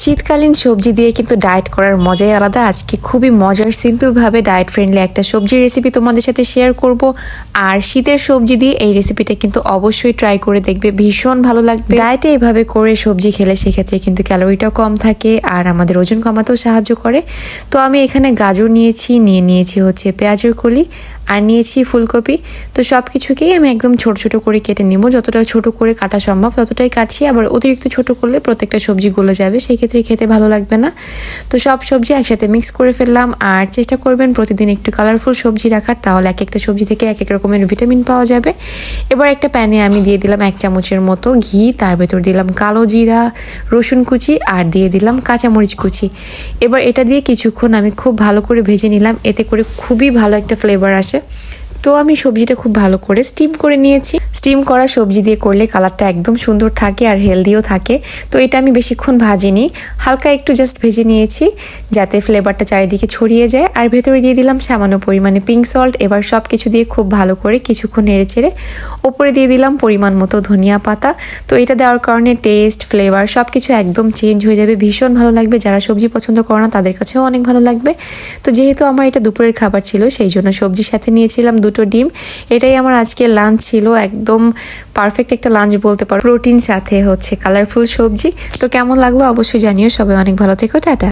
শীতকালীন সবজি দিয়ে কিন্তু ডায়েট করার মজাই আলাদা। আজকে খুবই মজার সিম্পলভাবে ডায়েট ফ্রেন্ডলি একটা সবজির রেসিপি তোমাদের সাথে শেয়ার করব। আর শীতের সবজি দিয়ে এই রেসিপিটা কিন্তু অবশ্যই ট্রাই করে দেখবে, ভীষণ ভালো লাগবে। ডায়েটে এভাবে করে সবজি খেলে সেক্ষেত্রে কিন্তু ক্যালোরিটাও কম থাকে আর আমাদের ওজন কমাতেও সাহায্য করে। তো আমি এখানে গাজর নিয়েছি হচ্ছে পেঁয়াজের কলি, আর নিয়েছি ফুলকপি। তো সব কিছুকেই আমি একদম ছোট ছোট করে কেটে নিব, যতটা ছোট করে কাটা সম্ভব ততটাই কাটছি। আবার অতিরিক্ত ছোট করলে প্রত্যেকটা সবজি গলে যাবে, সেক্ষেত্রে খেতে ভালো লাগবে না। তো সব সবজি একসাথে মিক্স করে ফেললাম। আর চেষ্টা করবেন প্রতিদিন একটু কালারফুল সবজি রাখার, তাহলে এক একটা সবজি থেকে এক এক রকমের ভিটামিন পাওয়া যাবে। এবার একটা প্যানে আমি দিয়ে দিলাম 1 চামচের মতো ঘি, তার ভেতর দিলাম কালো জিরা, রসুন কুচি আর দিয়ে দিলাম কাঁচামরিচ কুচি। এবার এটা দিয়ে কিছুক্ষণ আমি খুব ভালো করে ভেজে নিলাম, এতে করে খুবই ভালো একটা ফ্লেভার আসে। তো আমি সবজিটা খুব ভালো করে স্টিম করে নিয়েছি। স্টিম করা সবজি দিয়ে করলে কালারটা একদম সুন্দর থাকে আর হেলদিও থাকে। তো এটা আমি বেশিক্ষণ ভাজিনি, হালকা একটু জাস্ট ভেজে নিয়েছি যাতে ফ্লেভারটা চারিদিকে ছড়িয়ে যায়। আর ভেতরে দিয়ে দিলাম সামান্য পরিমাণে পিঙ্ক সল্ট। এবার সব কিছু দিয়ে খুব ভালো করে কিছুক্ষণ নেড়ে চেড়ে ওপরে দিয়ে দিলাম পরিমাণ মতো ধনিয়া পাতা। তো এটা দেওয়ার কারণে টেস্ট, ফ্লেভার সব কিছু একদম চেঞ্জ হয়ে যাবে, ভীষণ ভালো লাগবে। যারা সবজি পছন্দ করে না তাদের কাছেও অনেক ভালো লাগবে। তো যেহেতু আমার এটা দুপুরের খাবার ছিল, সেই জন্য সবজির সাথে নিয়েছিলাম 2টো ডিম। এটাই আমার আজকে লাঞ্চ ছিল, একদম পারফেক্ট একটা লাঞ্চ বলতে পারো। প্রোটিন সাথে হচ্ছে কালারফুল সবজি। তো কেমন লাগলো অবশ্যই জানিও। সবাই অনেক ভালো থেকো, টাটা।